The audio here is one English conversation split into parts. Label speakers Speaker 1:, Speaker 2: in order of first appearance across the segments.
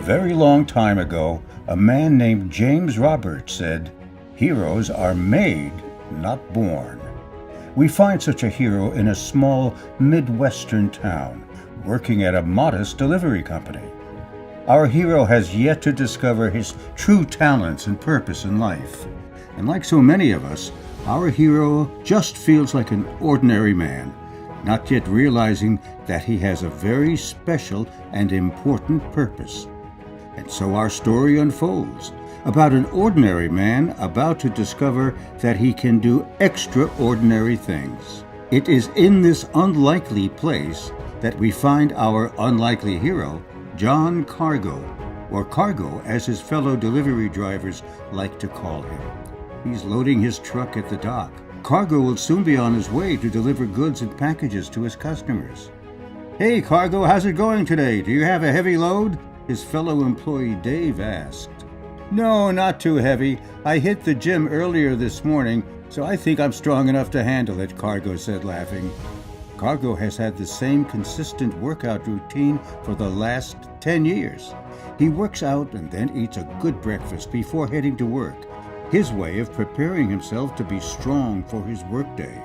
Speaker 1: very long time ago, a man named James Roberts said, "Heroes are made, not born." We find such a hero in a small Midwestern town, working at a modest delivery company. Our hero has yet to discover his true talents and purpose in life. And like so many of us, our hero just feels like an ordinary man, not yet realizing that he has a very special and important purpose. And so our story unfolds about an ordinary man about to discover that he can do extraordinary things. It is in this unlikely place that we find our unlikely hero, John Cargo, or Cargo as his fellow delivery drivers like to call him. He's loading his truck at the dock. Cargo will soon be on his way to deliver goods and packages to his customers. "Hey, Cargo, how's it going today? Do you have a heavy load?" his fellow employee Dave asked. "No, not too heavy. I hit the gym earlier this morning, so I think I'm strong enough to handle it," Cargo said, laughing. Cargo has had the same consistent workout routine for the last 10 years. He works out and then eats a good breakfast before heading to work, his way of preparing himself to be strong for his workday.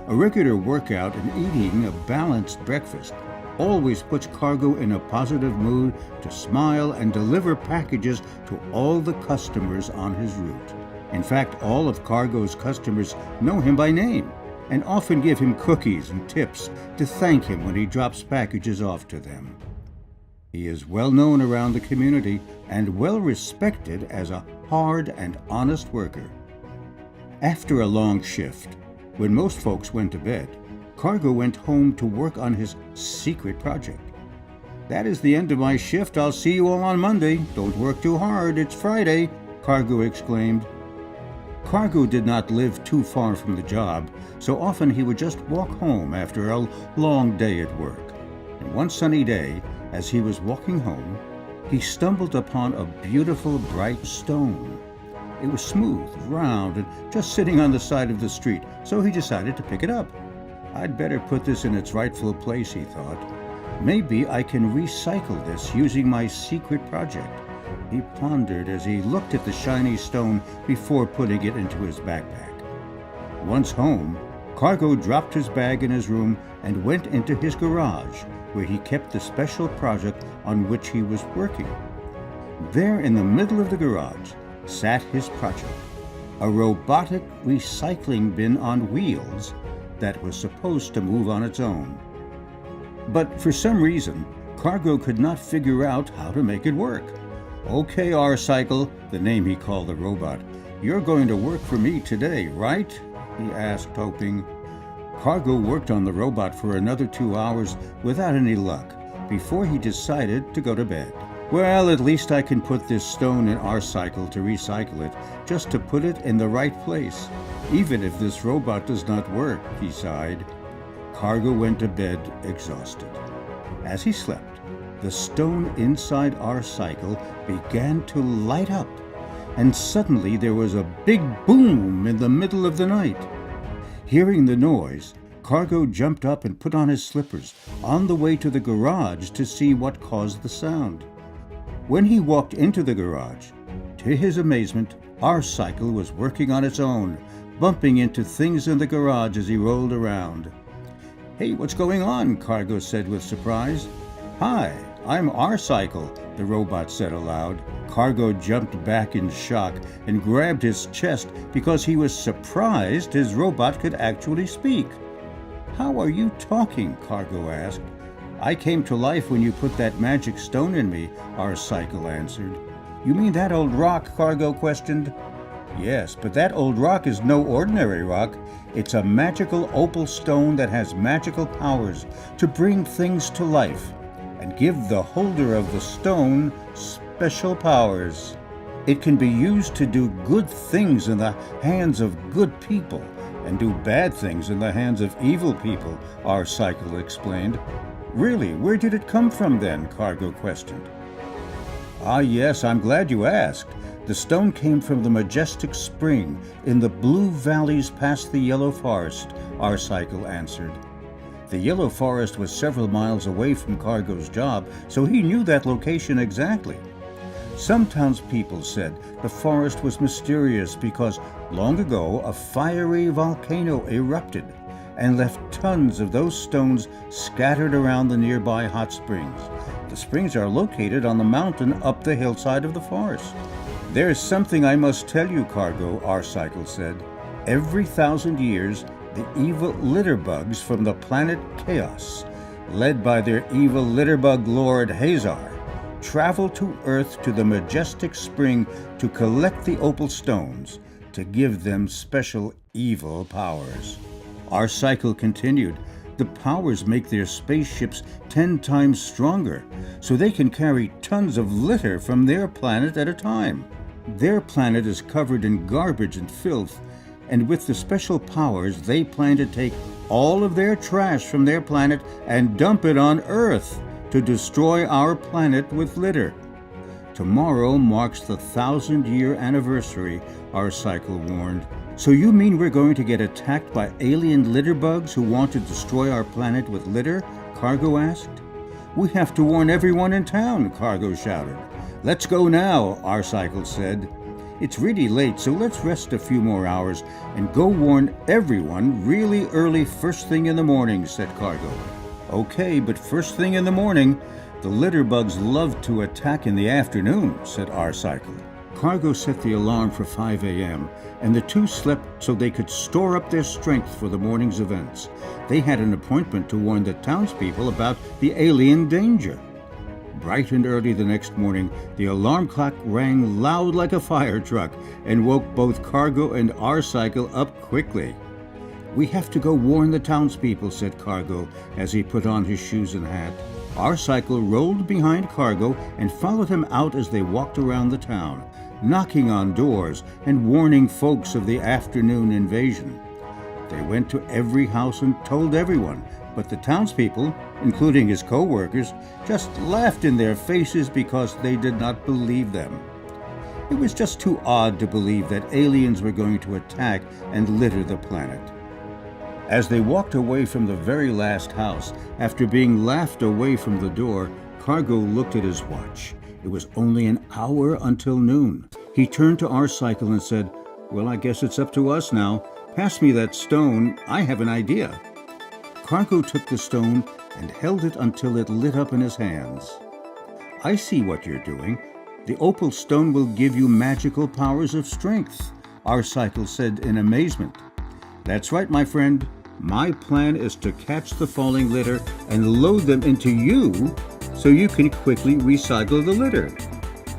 Speaker 1: A regular workout and eating a balanced breakfast always puts Cargo in a positive mood to smile and deliver packages to all the customers on his route. In fact, all of Cargo's customers know him by name and often give him cookies and tips to thank him when he drops packages off to them. He is well known around the community and well respected as a hard and honest worker. After a long shift, when most folks went to bed, Cargo went home to work on his secret project. "That is the end of my shift. I'll see you all on Monday. Don't work too hard. It's Friday," Cargo exclaimed. Cargo did not live too far from the job, so often he would just walk home after a long day at work. And one sunny day, as he was walking home, he stumbled upon a beautiful bright stone. It was smooth, round, and just sitting on the side of the street, so he decided to pick it up. "I'd better put this in its rightful place," he thought. "Maybe I can recycle this using my secret project," he pondered as he looked at the shiny stone before putting it into his backpack. Once home, Cargo dropped his bag in his room and went into his garage, where he kept the special project on which he was working. There in the middle of the garage sat his project, a robotic recycling bin on wheels that was supposed to move on its own. But for some reason, Cargo could not figure out how to make it work. "Okay, R-Cycle," the name he called the robot, "you're going to work for me today, right?" he asked, hoping. Cargo worked on the robot for another 2 hours without any luck before he decided to go to bed. "Well, at least I can put this stone in R-Cycle to recycle it, just to put it in the right place, even if this robot does not work," he sighed. Cargo went to bed exhausted. As he slept, the stone inside R-Cycle began to light up, and suddenly there was a big boom in the middle of the night. Hearing the noise, Cargo jumped up and put on his slippers on the way to the garage to see what caused the sound. When he walked into the garage, to his amazement, R-Cycle was working on its own, bumping into things in the garage as he rolled around. "Hey, what's going on?" Cargo said with surprise. "Hi, I'm R-Cycle," the robot said aloud. Cargo jumped back in shock and grabbed his chest because he was surprised his robot could actually speak. "How are you talking?" Cargo asked. "I came to life when you put that magic stone in me," R-Cycle answered. "You mean that old rock?" Cargo questioned. "Yes, but that old rock is no ordinary rock. It's a magical opal stone that has magical powers to bring things to life and give the holder of the stone special powers. It can be used to do good things in the hands of good people and do bad things in the hands of evil people," R-Cycle explained. "Really, where did it come from then?" Cargo questioned. "Ah, yes, I'm glad you asked. The stone came from the majestic spring in the blue valleys past the yellow forest," R-Cycle answered. The Yellow Forest was several miles away from Cargo's job, so he knew that location exactly. Some townspeople said the forest was mysterious because long ago a fiery volcano erupted and left tons of those stones scattered around the nearby hot springs. The springs are located on the mountain up the hillside of the forest. "There's something I must tell you, Cargo," R-Cycle said. "Every 1,000 years, the evil litterbugs from the planet Chaos, led by their evil litterbug lord Hazar, travel to Earth to the majestic spring to collect the opal stones to give them special evil powers." R-Cycle continued, "The powers make their spaceships 10 times stronger, so they can carry tons of litter from their planet at a time. Their planet is covered in garbage and filth, and with the special powers, they plan to take all of their trash from their planet and dump it on Earth to destroy our planet with litter. Tomorrow marks the 1,000-year anniversary," R-Cycle warned. "So you mean we're going to get attacked by alien litterbugs who want to destroy our planet with litter?" Cargo asked. "We have to warn everyone in town," Cargo shouted. "Let's go now," R-Cycle said. "It's really late, so let's rest a few more hours and go warn everyone really early first thing in the morning," said Cargo. "Okay, but first thing in the morning, the litterbugs love to attack in the afternoon," said R-Cycle. Cargo set the alarm for 5 a.m., and the two slept so they could store up their strength for the morning's events. They had an appointment to warn the townspeople about the alien danger. Bright and early the next morning, the alarm clock rang loud like a fire truck and woke both Cargo and R-Cycle up quickly. "We have to go warn the townspeople," said Cargo as he put on his shoes and hat. R-Cycle rolled behind Cargo and followed him out as they walked around the town, knocking on doors and warning folks of the afternoon invasion. They went to every house and told everyone, but the townspeople, including his co-workers, just laughed in their faces because they did not believe them. It was just too odd to believe that aliens were going to attack and litter the planet. As they walked away from the very last house, after being laughed away from the door, Cargo looked at his watch. It was only an hour until noon. He turned to R-Cycle and said, "Well, I guess it's up to us now. Pass me that stone. I have an idea." Cargo took the stone and held it until it lit up in his hands. "I see what you're doing. The opal stone will give you magical powers of strength," R-Cycle said in amazement. "That's right, my friend. My plan is to catch the falling litter and load them into you so you can quickly recycle the litter.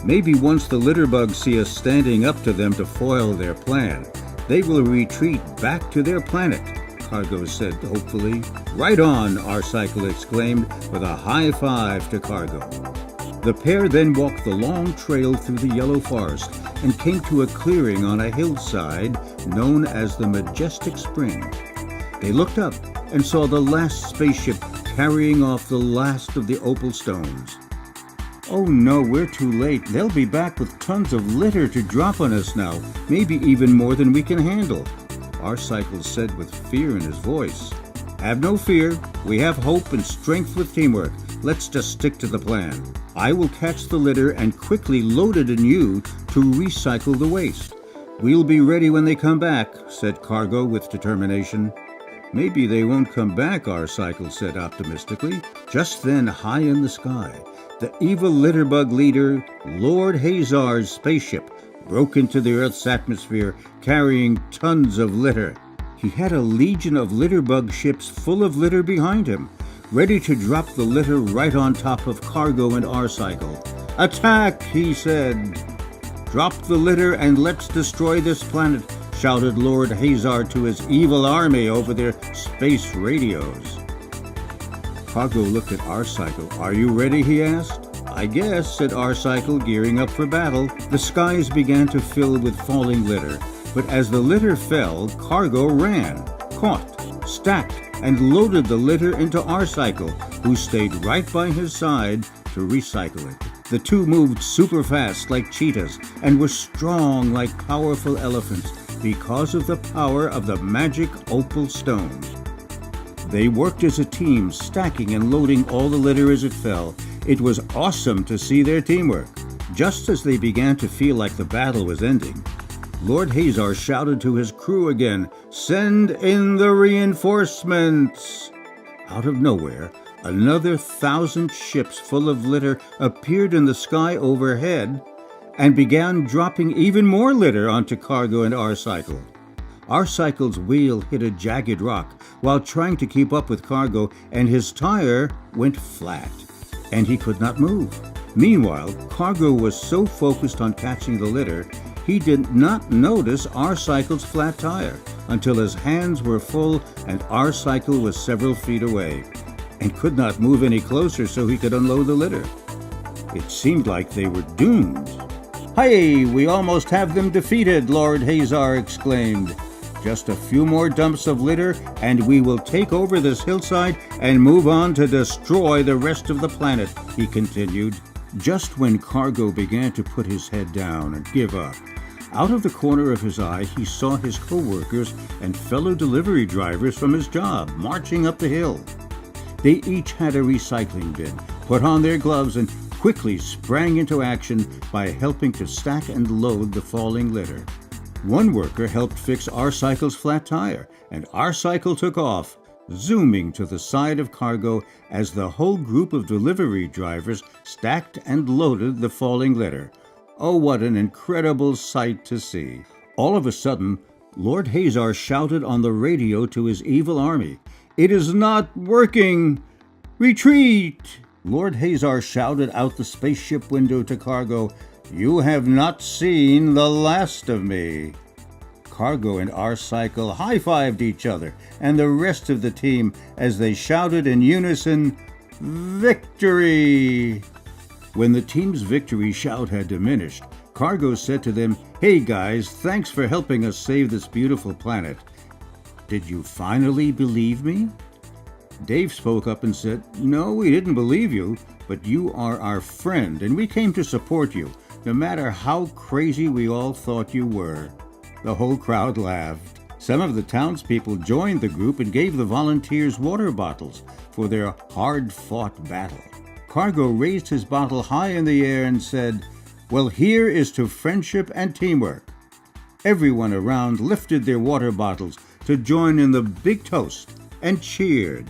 Speaker 1: Maybe once the litterbugs see us standing up to them to foil their plan, they will retreat back to their planet," Cargo said hopefully. "Right on," R-Cycle exclaimed with a high five to Cargo. The pair then walked the long trail through the Yellow Forest and came to a clearing on a hillside known as the Majestic Spring. They looked up and saw the last spaceship carrying off the last of the opal stones. "Oh no, we're too late. They'll be back with tons of litter to drop on us now, maybe even more than we can handle," R-Cycle said with fear in his voice. "Have no fear. We have hope and strength with teamwork. Let's just stick to the plan. I will catch the litter and quickly load it in you to recycle the waste. We'll be ready when they come back," said Cargo with determination. "Maybe they won't come back," R-Cycle said optimistically. Just then, high in the sky, the evil litterbug leader, Lord Hazar's spaceship, broke into the Earth's atmosphere carrying tons of litter. He had a legion of litterbug ships full of litter behind him, ready to drop the litter right on top of Cargo and R-Cycle. "Attack!" he said. "Drop the litter and let's destroy this planet," shouted Lord Hazar to his evil army over their space radios. Cargo looked at R-Cycle. "Are you ready?" he asked. "I guess," said R-Cycle, gearing up for battle. The skies began to fill with falling litter, but as the litter fell, Cargo ran, caught, stacked, and loaded the litter into R-Cycle, who stayed right by his side to recycle it. The two moved super fast like cheetahs and were strong like powerful elephants because of the power of the magic opal stone. They worked as a team, stacking and loading all the litter as it fell. It was awesome to see their teamwork. Just as they began to feel like the battle was ending, Lord Hazar shouted to his crew again, "Send in the reinforcements!" Out of nowhere, another 1,000 ships full of litter appeared in the sky overhead and began dropping even more litter onto Cargo and R-Cycle. R-Cycle's wheel hit a jagged rock while trying to keep up with Cargo, and his tire went flat, and he could not move. Meanwhile, Cargo was so focused on catching the litter, he did not notice R-Cycle's flat tire until his hands were full and R-Cycle was several feet away and could not move any closer so he could unload the litter. It seemed like they were doomed. "Hey, we almost have them defeated," Lord Hazar exclaimed. "Just a few more dumps of litter and we will take over this hillside and move on to destroy the rest of the planet," he continued. Just when Cargo began to put his head down and give up, out of the corner of his eye he saw his co-workers and fellow delivery drivers from his job marching up the hill. They each had a recycling bin, put on their gloves, and quickly sprang into action by helping to stack and load the falling litter. One worker helped fix R-Cycle's flat tire, and R-Cycle took off, zooming to the side of Cargo as the whole group of delivery drivers stacked and loaded the falling litter. Oh, what an incredible sight to see. All of a sudden, Lord Hazar shouted on the radio to his evil army, "It is not working! Retreat!" Lord Hazar shouted out the spaceship window to Cargo, "You have not seen the last of me." Cargo and R-Cycle high-fived each other and the rest of the team as they shouted in unison, "Victory!" When the team's victory shout had diminished, Cargo said to them, "Hey guys, thanks for helping us save this beautiful planet. Did you finally believe me?" Dave spoke up and said, "No, we didn't believe you, but you are our friend and we came to support you, no matter how crazy we all thought you were." The whole crowd laughed. Some of the townspeople joined the group and gave the volunteers water bottles for their hard-fought battle. Cargo raised his bottle high in the air and said, "Well, here is to friendship and teamwork." Everyone around lifted their water bottles to join in the big toast and cheered.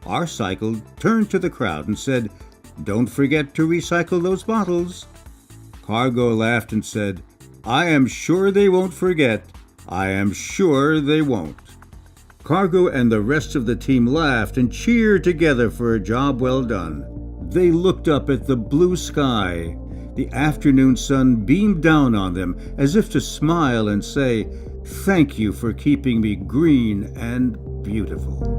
Speaker 1: R-Cycle turned to the crowd and said, "Don't forget to recycle those bottles." Cargo laughed and said, "I am sure they won't forget. I am sure they won't." Cargo and the rest of the team laughed and cheered together for a job well done. They looked up at the blue sky. The afternoon sun beamed down on them as if to smile and say, "Thank you for keeping me green and beautiful."